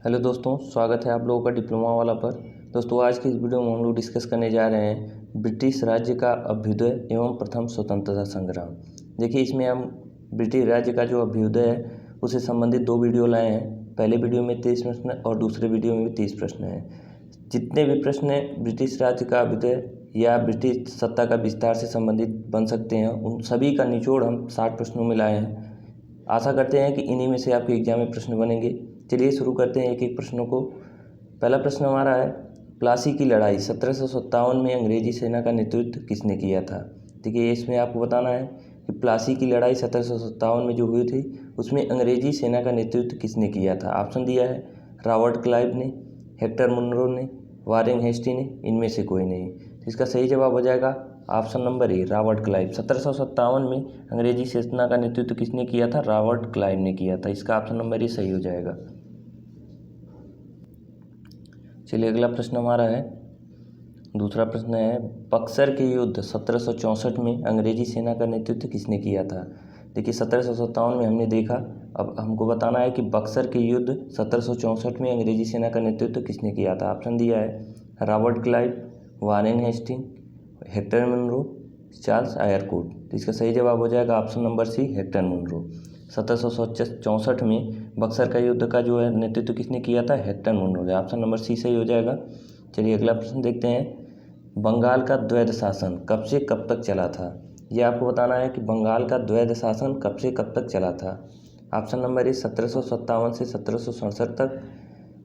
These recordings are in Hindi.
हेलो दोस्तों, स्वागत है आप लोगों का डिप्लोमा वाला पर। दोस्तों, आज की इस वीडियो में हम लोग डिस्कस करने जा रहे हैं ब्रिटिश राज्य का अभ्युदय एवं प्रथम स्वतंत्रता संग्राम। देखिए, इसमें हम ब्रिटिश राज्य का जो अभ्युदय है उससे संबंधित दो वीडियो लाए हैं। पहले वीडियो में 23 प्रश्न और दूसरे वीडियो में भी 30 प्रश्न हैं। जितने भी प्रश्न ब्रिटिश राज्य का अभ्युदय या ब्रिटिश सत्ता का विस्तार से संबंधित बन सकते हैं, उन सभी का निचोड़ हम 60 प्रश्नों में लाए हैं। आशा करते हैं कि इन्हीं में से आपके एग्जाम में प्रश्न बनेंगे। चलिए शुरू करते हैं एक एक प्रश्नों को। पहला प्रश्न हमारा है, प्लासी की लड़ाई 1757 में अंग्रेजी सेना का नेतृत्व किसने किया था। देखिए, इसमें आपको बताना है कि प्लासी की लड़ाई 1757 में जो हुई थी उसमें अंग्रेजी सेना का नेतृत्व किसने किया था। ऑप्शन दिया है रॉबर्ट क्लाइव ने, हेक्टर मुनरो ने, वारेन हेस्टी ने, इनमें से कोई नहीं। तो इसका सही जवाब हो जाएगा option number A, Robert Clive. 1757 में अंग्रेजी सेना का नेतृत्व किसने किया था? रॉबर्ट क्लाइव ने किया था। इसका ऑप्शन नंबर ए सही हो जाएगा। चलिए अगला प्रश्न हमारा है, दूसरा प्रश्न है, बक्सर के युद्ध 1764 में अंग्रेजी सेना का नेतृत्व किसने किया था। देखिए, 1757 में हमने देखा, अब हमको बताना है कि बक्सर के युद्ध 1764 में अंग्रेजी सेना का नेतृत्व किसने किया था। ऑप्शन दिया है Robert Clive, Warren Hasting, Hector Munro, Charles Eyre Coote. तो इसका सही जवाब हो जाएगा option number C, Hector Munro. 1764 में बक्सर का युद्ध का जो है नेतृत्व किसने किया था? हेक्टर मुनरो ने। ऑप्शन नंबर सी सही हो जाएगा। चलिए अगला प्रश्न देखते हैं, बंगाल का द्वैध शासन कब से कब तक चला था। यह आपको बताना है कि बंगाल का द्वैध शासन कब से कब तक चला था। ऑप्शन नंबर ए 1757 से 1767 तक,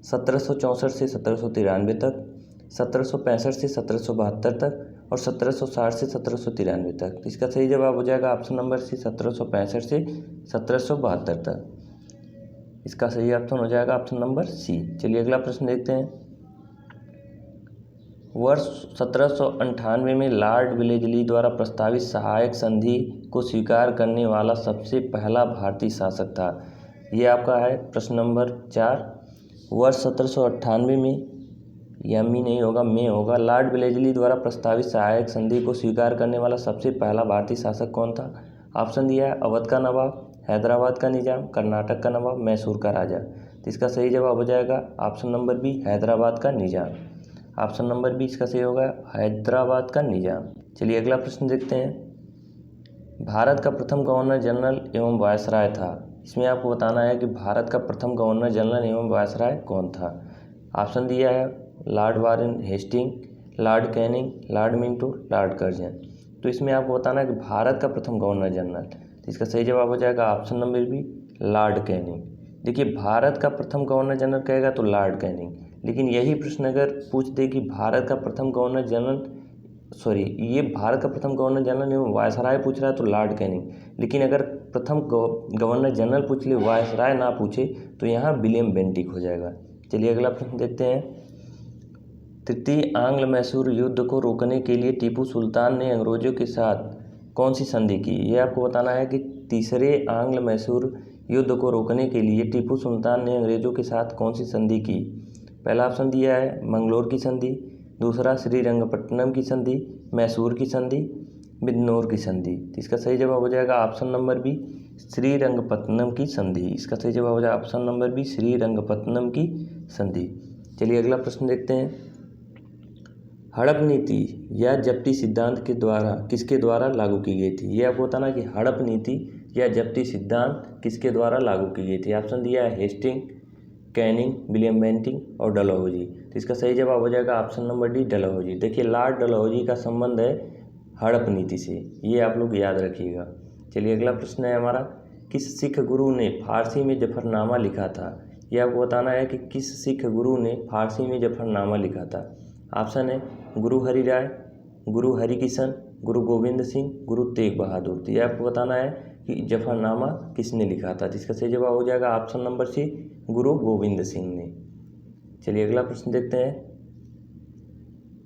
1764 से 1793 तक, 1765 से 1772 तक और 1760 से 1793 तक। इसका सही जवाब हो जाएगा ऑप्शन नंबर सी, 1765 से 1772 तक। इसका सही ऑप्शन हो जाएगा ऑप्शन नंबर सी। चलिए अगला प्रश्न देखते हैं, वर्ष 1798 में लॉर्ड विलेजली द्वारा प्रस्तावित सहायक संधि को स्वीकार करने वाला सबसे पहला भारतीय शासक था। ये आपका है प्रश्न नंबर 4। वर्ष 1798 में, यमी नहीं होगा, में होगा, लॉर्ड विलेजली द्वारा प्रस्तावित सहायक संधि को स्वीकार करने वाला सबसे पहला भारतीय शासक कौन था। ऑप्शन दिया है अवध का नवाब, हैदराबाद का निजाम, कर्नाटक का नवाब, मैसूर का राजा। तो इसका सही जवाब हो जाएगा ऑप्शन नंबर बी, हैदराबाद का निजाम। ऑप्शन नंबर बी इसका सही होगा, हैदराबाद का निजाम। चलिए अगला प्रश्न देखते हैं, भारत का प्रथम गवर्नर जनरल एवं वायसराय था। इसमें आपको बताना है कि भारत का प्रथम गवर्नर जनरल एवं वायसराय कौन था। ऑप्शन दिया है Lord Warren Hasting, Lord Canning, Lord Minto, Lord Curzon. तो इसमें आपको बताना है कि भारत का प्रथम गवर्नर जनरल, तो इसका सही जवाब हो जाएगा option number B, Lord Canning. देखिए, भारत का प्रथम गवर्नर जनरल कहेगा तो लॉर्ड कैनिंग, लेकिन यही प्रश्न अगर पूछ दे कि भारत का प्रथम गवर्नर जनरल, ये भारत का प्रथम गवर्नर जनरल एवं वायसराय पूछ रहा है तो लॉर्ड कैनिंग, लेकिन अगर प्रथम गवर्नर जनरल पूछ ले, वायसराय ना पूछे, तो यहाँ विलियम बेंटिक हो जाएगा। चलिए अगला प्रश्न देखते हैं, तृतीय आंग्ल मैसूर युद्ध को रोकने के लिए टीपू सुल्तान ने अंग्रेजों के साथ कौन सी संधि की। ये आपको बताना है कि तीसरे आंग्ल मैसूर युद्ध को रोकने के लिए टीपू सुल्तान ने अंग्रेजों के साथ कौन सी संधि की। पहला ऑप्शन दिया है मंगलोर की संधि, दूसरा श्रीरंगपट्टनम की संधि, मैसूर की संधि, बिजनौर की संधि। तो इसका सही जवाब हो जाएगा ऑप्शन नंबर बी, श्रीरंगपट्टनम की संधि। इसका सही जवाब हो जाएगा ऑप्शन नंबर बी, श्रीरंगपट्टनम की संधि। चलिए अगला प्रश्न देखते हैं, हड़प नीति या जब्ती सिद्धांत के द्वारा किसके द्वारा लागू की गई थी। ये आपको बताना कि हड़प नीति या जब्ती सिद्धांत किसके द्वारा लागू की गई थी। ऑप्शन दिया है हेस्टिंग, कैनिंग, विलियम बेंटिक और डलहौजी। तो इसका सही जवाब हो जाएगा ऑप्शन नंबर डी, डलहौजी। देखिए, लॉर्ड डलहौजी का संबंध है हड़प नीति से, ये आप लोग याद रखिएगा। चलिए अगला प्रश्न है हमारा, किस सिख गुरु ने फारसी में जफरनामा लिखा था। यह आपको बताना है कि किस सिख गुरु ने फारसी में जफरनामा लिखा था। ऑप्शन है गुरु हरि राय, गुरु हरि किशन, गुरु गोविंद सिंह, गुरु तेग बहादुर। तो यह आपको बताना है कि जफरनामा किसने लिखा था। जिसका सही जवाब हो जाएगा ऑप्शन नंबर सी, गुरु गोविंद सिंह ने। चलिए अगला प्रश्न देखते हैं,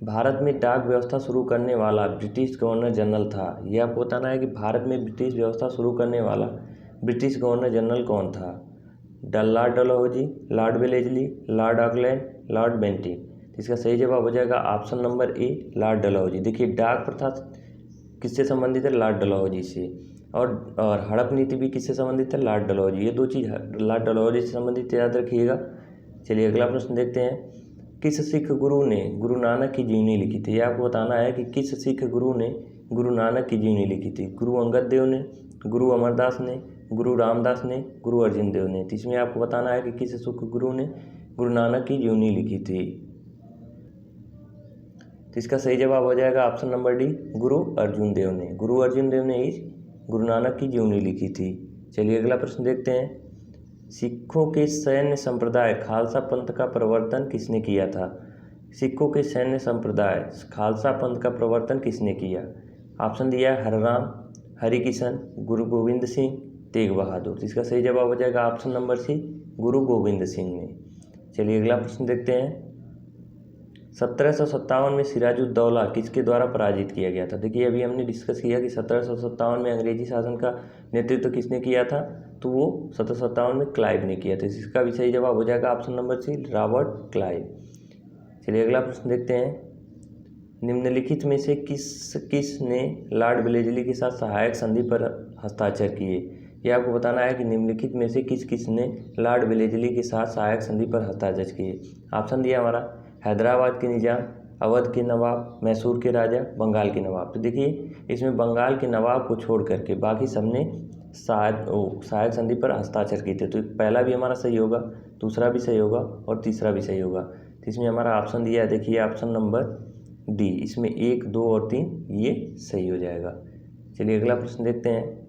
भारत में डाक व्यवस्था शुरू करने वाला ब्रिटिश गवर्नर जनरल था। यह आपको बताना है कि भारत में ब्रिटिश व्यवस्था शुरू करने वाला ब्रिटिश गवर्नर जनरल कौन था। Lord Dalhousie, Lord Wellesley, Lord Auckland, Lord Bentinck. इसका सही जवाब हो जाएगा option number A, Lord Dalhousie. देखिए, डाक प्रथा किससे संबंधित है? लॉर्ड डलहौजी से। और हड़प नीति भी किससे संबंधित है? लॉर्ड डलहौजी। ये दो चीज़ लॉर्ड डलहौजी से संबंधित याद रखिएगा। चलिए अगला प्रश्न देखते हैं। किस सिख गुरु ने गुरु नानक की जीवनी लिखी थी? ये आपको बताना है कि किस सिख गुरु ने गुरु नानक की जीवनी लिखी थी। गुरु अंगद देव ने, गुरु अमरदास ने, गुरु रामदास ने, गुरु अर्जुन देव ने। तो इसमें आपको बताना है कि किस सिख गुरु ने गुरु नानक की जीवनी लिखी थी। तो इसका सही जवाब हो जाएगा ऑप्शन नंबर डी, गुरु अर्जुन देव ने। गुरु अर्जुन देव ने इस गुरु नानक की जीवनी लिखी थी। चलिए अगला प्रश्न देखते हैं। सिखों के सैन्य संप्रदाय खालसा पंथ का प्रवर्तन किसने किया था? सिखों के सैन्य संप्रदाय खालसा पंथ का प्रवर्तन किसने किया? ऑप्शन दिया है हरराम, हरिकिशन, गुरु गोविंद सिंह, तेग बहादुर। तो इसका सही जवाब हो जाएगा ऑप्शन नंबर सी, गुरु गोविंद सिंह ने। चलिए अगला प्रश्न देखते हैं। 1757 में सिराजुद्दौला किसके द्वारा पराजित किया गया था? देखिए अभी हमने डिस्कस किया कि 1757 में अंग्रेजी शासन का नेतृत्व किसने किया था, तो वो 1757 में क्लाइव ने किया था। इसका भी सही जवाब हो जाएगा option number C, Robert Clive. चलिए अगला प्रश्न देखते हैं। निम्नलिखित में से किस ने लॉर्ड वेलेस्ली के साथ सहायक संधि पर हस्ताक्षर किए? ये आपको बताना है कि निम्नलिखित में से किस ने लॉर्ड वेलेस्ली के साथ सहायक संधि पर हस्ताक्षर किए। ऑप्शन दिया हमारा हैदराबाद के निजाम, अवध के नवाब, मैसूर के राजा, बंगाल के नवाब। तो देखिए इसमें बंगाल के नवाब को छोड़ करके बाकी सबने सहायक संधि पर हस्ताक्षर किए थे। तो पहला भी हमारा सही होगा, दूसरा भी सही होगा और तीसरा भी सही होगा। तो इसमें हमारा ऑप्शन दिया है, देखिए ऑप्शन नंबर डी, इसमें 1, 2 और 3 ये सही हो जाएगा। चलिए अगला प्रश्न देखते हैं।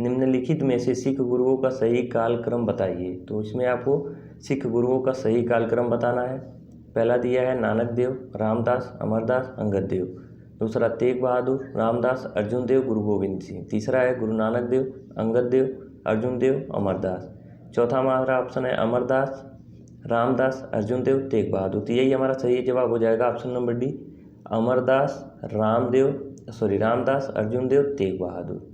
निम्नलिखित में से सिख गुरुओं का सही कालक्रम बताइए। तो इसमें आपको सिख गुरुओं का सही कालक्रम बताना है। पहला दिया है नानक देव, रामदास, अमरदास, अंगद देव। दूसरा तेग बहादुर, रामदास, अर्जुन देव, गुरु गोविंद सिंह। तीसरा है गुरु नानक देव, अंगद देव, अर्जुन देव, अमरदास। चौथा हमारा ऑप्शन है अमरदास, रामदास, अर्जुन देव, तेग बहादुर। तो यही हमारा सही जवाब हो जाएगा option number D, Amardas, Ramdas, Arjun Dev, Tegh Bahadur.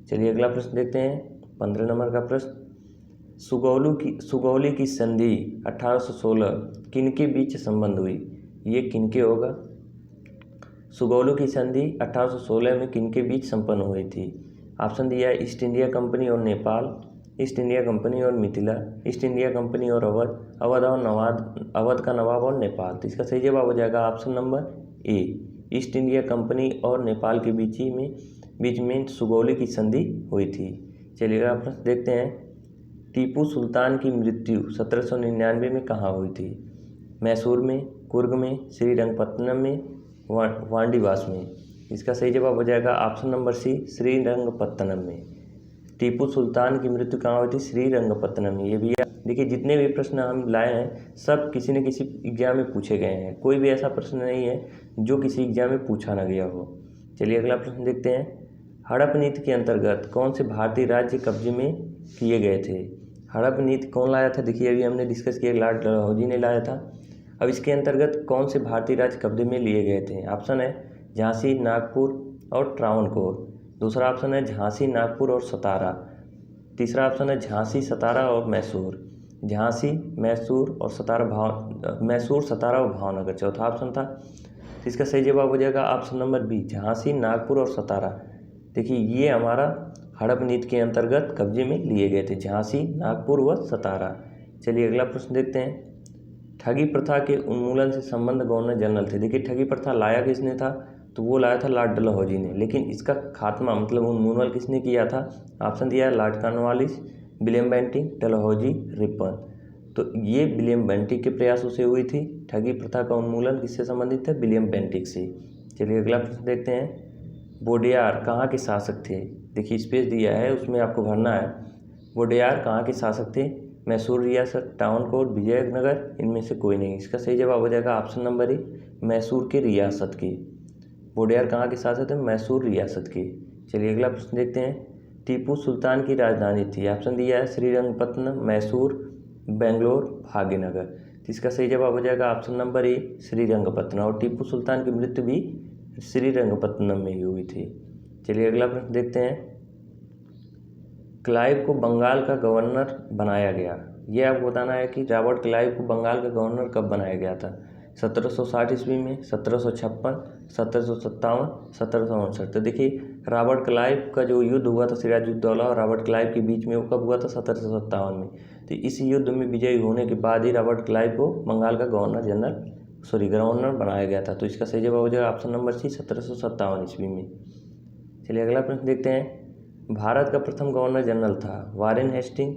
चलिए अगला प्रश्न देखते हैं, 15 नंबर का प्रश्न। सुगौली की संधि 1816 किनके बीच संबंध हुई? ये किनके होगा? सुगौली की संधि 1816 में किनके बीच संपन्न हुई थी? ऑप्शन दिया है ईस्ट इंडिया कंपनी और नेपाल, ईस्ट इंडिया कंपनी और मिथिला, ईस्ट इंडिया कंपनी और अवध का नवाब और नेपाल। तो इसका सही जवाब हो जाएगा option number A, east India company और नेपाल के बीच में सुगौली की संधि हुई थी। चलिए अगला प्रश्न देखते हैं। टीपू सुल्तान की मृत्यु 1799 में कहाँ हुई थी? मैसूर में, कुर्ग में, श्रीरंगपत्तनम में, वांडीवास में। इसका सही जवाब हो जाएगा ऑप्शन नंबर सी, श्रीरंगपत्तनम में। टीपू सुल्तान की मृत्यु कहाँ हुई थी? श्रीरंगपत्तनम में। ये भी देखिए जितने भी प्रश्न हम लाए हैं सब किसी न किसी एग्जाम में पूछे गए हैं, कोई भी ऐसा प्रश्न नहीं है जो किसी एग्जाम में पूछा ना गया हो। चलिए अगला प्रश्न देखते हैं। हड़प नीति के अंतर्गत कौन से भारतीय राज्य कब्जे में किए गए थे? हड़प नीति कौन लाया था? देखिए अभी हमने डिस्कस किया, लॉर्ड डलहौजी ने लाया था। अब इसके अंतर्गत कौन से भारतीय राज्य कब्जे में लिए गए थे? ऑप्शन है झांसी, नागपुर और ट्रावनकोर। दूसरा ऑप्शन है झांसी, नागपुर और सतारा। तीसरा ऑप्शन है झांसी, सतारा और मैसूर। झांसी, मैसूर, सतारा और भावनगर चौथा ऑप्शन था। तो इसका सही जवाब हो जाएगा option number B, Jhansi, Nagpur और सतारा। देखिए ये हमारा हड़प नीति के अंतर्गत कब्जे में लिए गए थे, झांसी, नागपुर व सतारा। चलिए अगला प्रश्न देखते हैं। ठगी प्रथा के उन्मूलन से संबंध गवर्नर जनरल थे। देखिए ठगी प्रथा लाया किसने था? तो वो लाया था लॉर्ड डलहौजी ने, लेकिन इसका खात्मा मतलब उन्मूलन किसने किया था? ऑप्शन दिया है Lord Cornwallis, William Bentinck, Dalhousie, Ripon. तो ये विलियम बेंटिक के प्रयासों से हुई थी। ठगी प्रथा का उन्मूलन किससे संबंधित है? विलियम बेंटिक से। चलिए अगला प्रश्न देखते हैं। वोडेयार कहाँ के शासक थे? देखिए स्पेस दिया है उसमें आपको भरना है। वोडेयार कहाँ के शासक थे? मैसूर रियासत, ट्रावनकोर, विजयनगर, इनमें से कोई नहीं। इसका सही जवाब हो जाएगा ऑप्शन नंबर ए, मैसूर के रियासत के। वोडेयार कहाँ के शासक थे? मैसूर रियासत के। चलिए अगला प्रश्न देखते हैं। टीपू सुल्तान की राजधानी थी। ऑप्शन दिया है श्रीरंगपत्तनम, मैसूर, बेंगलोर, भाग्यनगर। तो इसका सही जवाब हो जाएगा ऑप्शन नंबर ए, श्रीरंगपत्तनम। और टीपू सुल्तान की मृत्यु भी श्रीरंगपत्तनम में ही हुई थी। चलिए अगला प्रश्न देखते हैं। क्लाइव को बंगाल का गवर्नर बनाया गया। ये आपको बताना है कि रॉबर्ट क्लाइव को बंगाल का गवर्नर कब बनाया गया था? 1760 ईस्वी में, 1756, 1757, 1759। तो देखिए रॉबर्ट क्लाइव का जो युद्ध हुआ था सिराजुद्दौला और रॉबर्ट क्लाइव के बीच में, वो कब हुआ था? 1757 में। तो इस युद्ध में विजयी होने के बाद ही रॉबर्ट क्लाइव को बंगाल का गवर्नर बनाया गया था। तो इसका सही जवाब हो जाएगा ऑप्शन नंबर सी 1757 ईस्वी में। चलिए अगला प्रश्न देखते हैं। भारत का प्रथम गवर्नर जनरल था Warren Hasting,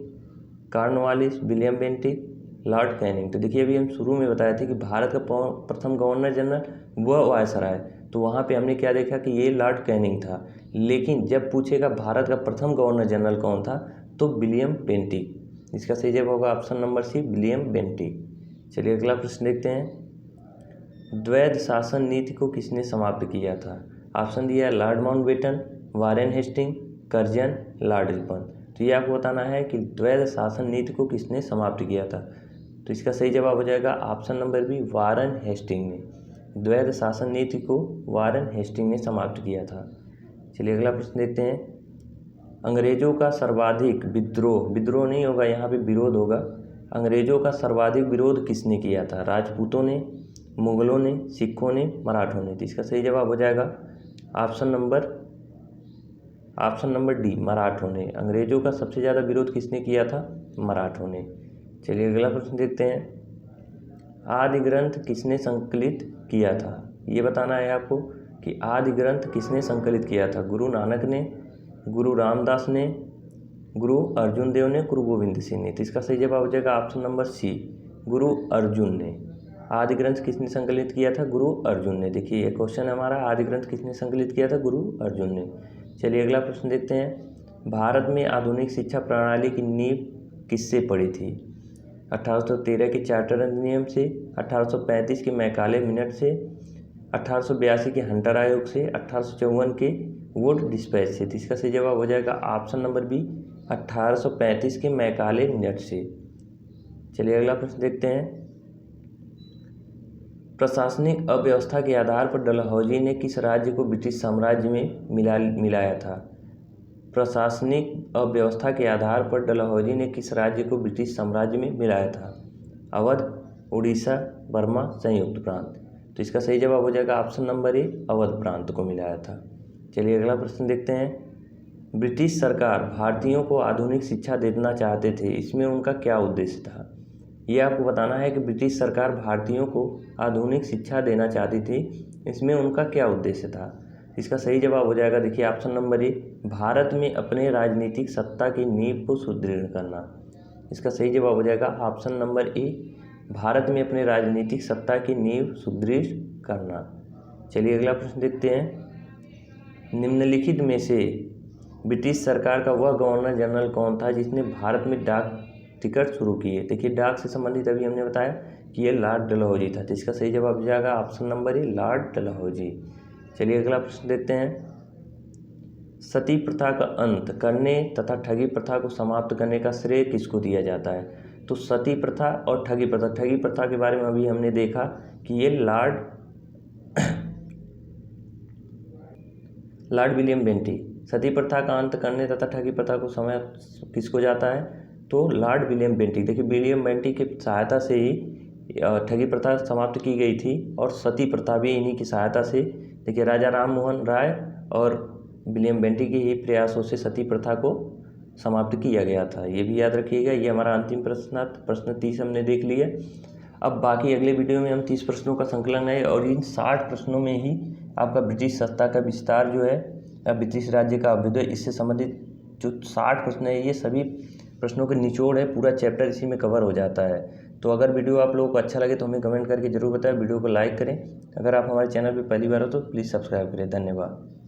Cornwallis, William Bentinck, Lord Canning. तो देखिए अभी हम शुरू में बताए थे कि भारत का प्रथम गवर्नर जनरल वह वायसराय, तो वहाँ पे हमने क्या देखा कि ये लॉर्ड कैनिंग था। लेकिन जब पूछेगा भारत का प्रथम गवर्नर जनरल कौन था तो विलियम बेंटिक। इसका सही जवाब होगा option number C William Bentinck. चलिए अगला प्रश्न देखते हैं। द्वैध शासन नीति को किसने समाप्त किया था? ऑप्शन दिया है Lord Mountbatten, Warren Hasting, Curzon, Lord Ripon. तो ये आपको बताना है कि द्वैध शासन नीति को किसने समाप्त किया था। तो इसका सही जवाब हो जाएगा option number B Warren Hasting ने। द्वैध शासन नीति को वारेन हेस्टिंग ने समाप्त किया था। चलिए अगला प्रश्न देखते हैं। अंग्रेजों का सर्वाधिक विद्रोह नहीं होगा, यहाँ पे विरोध होगा। अंग्रेजों का सर्वाधिक विरोध किसने किया था? राजपूतों ने, मुगलों ने, सिखों ने, मराठों ने। तो इसका सही जवाब हो जाएगा ऑप्शन नंबर डी मराठों ने। अंग्रेजों का सबसे ज़्यादा विरोध किसने किया था? मराठों ने। चलिए अगला प्रश्न देखते हैं। आदि ग्रंथ किसने संकलित किया था? ये बताना है आपको कि आदि ग्रंथ किसने संकलित किया था। गुरु नानक ने, गुरु रामदास ने, गुरु अर्जुन देव ने, गुरु गोविंद सिंह ने। तो इसका सही जवाब हो जाएगा ऑप्शन नंबर सी गुरु अर्जुन ने। आदि ग्रंथ किसने संकलित किया था? गुरु अर्जुन ने। देखिए ये क्वेश्चन है हमारा, आदि ग्रंथ किसने संकलित किया था? गुरु अर्जुन ने। चलिए अगला प्रश्न देखते हैं। भारत में आधुनिक शिक्षा प्रणाली की नींव किससे पड़ी थी? 1813 के चार्टर अधिनियम से, 1835 के मैकाले मिनट से, 1882 के हंटर आयोग से, 1854 के वुड डिस्पैच से। तो इसका सही जवाब हो जाएगा ऑप्शन नंबर बी 1835 के मैकाले मिनट से। चलिए अगला प्रश्न देखते हैं। प्रशासनिक अव्यवस्था के आधार पर डलहौजी ने किस राज्य को ब्रिटिश साम्राज्य में मिलाया था? प्रशासनिक अव्यवस्था के आधार पर डलहौजी ने किस राज्य को ब्रिटिश साम्राज्य में मिलाया था? अवध, उड़ीसा, बर्मा, संयुक्त प्रांत। तो इसका सही जवाब हो जाएगा ऑप्शन नंबर ए अवध प्रांत को मिलाया था। चलिए अगला प्रश्न देखते हैं। ब्रिटिश सरकार भारतीयों को आधुनिक शिक्षा देना चाहते थे, इसमें उनका क्या उद्देश्य था? ये आपको बताना है कि ब्रिटिश सरकार भारतीयों को आधुनिक शिक्षा देना चाहती थी, इसमें उनका क्या उद्देश्य था? इसका सही जवाब हो जाएगा देखिए ऑप्शन नंबर ए भारत में अपने राजनीतिक सत्ता की नींव को सुदृढ़ करना। इसका सही जवाब हो जाएगा ऑप्शन नंबर ए भारत में अपने राजनीतिक सत्ता की नींव सुदृढ़ करना। चलिए अगला प्रश्न देखते हैं। निम्नलिखित में से ब्रिटिश सरकार का वह गवर्नर जनरल कौन था जिसने भारत में डाक टिकट शुरू किए? देखिए डाक से संबंधित अभी हमने बताया कि ये लॉर्ड डलहौजी था। तो इसका सही जवाब हो जाएगा option number A Lord Dalhousie. चलिए अगला प्रश्न देखते हैं। सती प्रथा का अंत करने तथा ठगी प्रथा को समाप्त करने का श्रेय किसको दिया जाता है? तो सती प्रथा और ठगी प्रथा के बारे में अभी हमने देखा कि ये लॉर्ड विलियम बेंटिक। सती प्रथा का अंत करने तथा ठगी प्रथा को समय किसको जाता है? तो लॉर्ड विलियम बेंटिक। देखिए विलियम बेंटिक की सहायता से ही ठगी प्रथा समाप्त की गई थी और सती प्रथा भी इन्हीं की सहायता से, देखिए राजा राम मोहन राय और विलियम बेंटिक के ही प्रयासों से सती प्रथा को समाप्त किया गया था। ये भी याद रखिएगा। ये हमारा अंतिम प्रश्न 30 हमने देख लिया। अब बाकी अगले वीडियो में हम 30 प्रश्नों का संकलन है और इन 60 प्रश्नों में ही आपका ब्रिटिश सत्ता का विस्तार जो है या ब्रिटिश राज्य का अभ्युदय, इससे संबंधित जो 60 प्रश्न है ये सभी प्रश्नों के निचोड़ है। पूरा चैप्टर इसी में कवर हो जाता है। तो अगर वीडियो आप लोगों को अच्छा लगे तो हमें कमेंट करके जरूर बताएं। वीडियो को लाइक करें। अगर आप हमारे चैनल पर पहली बार हो तो प्लीज़ सब्सक्राइब करें। धन्यवाद।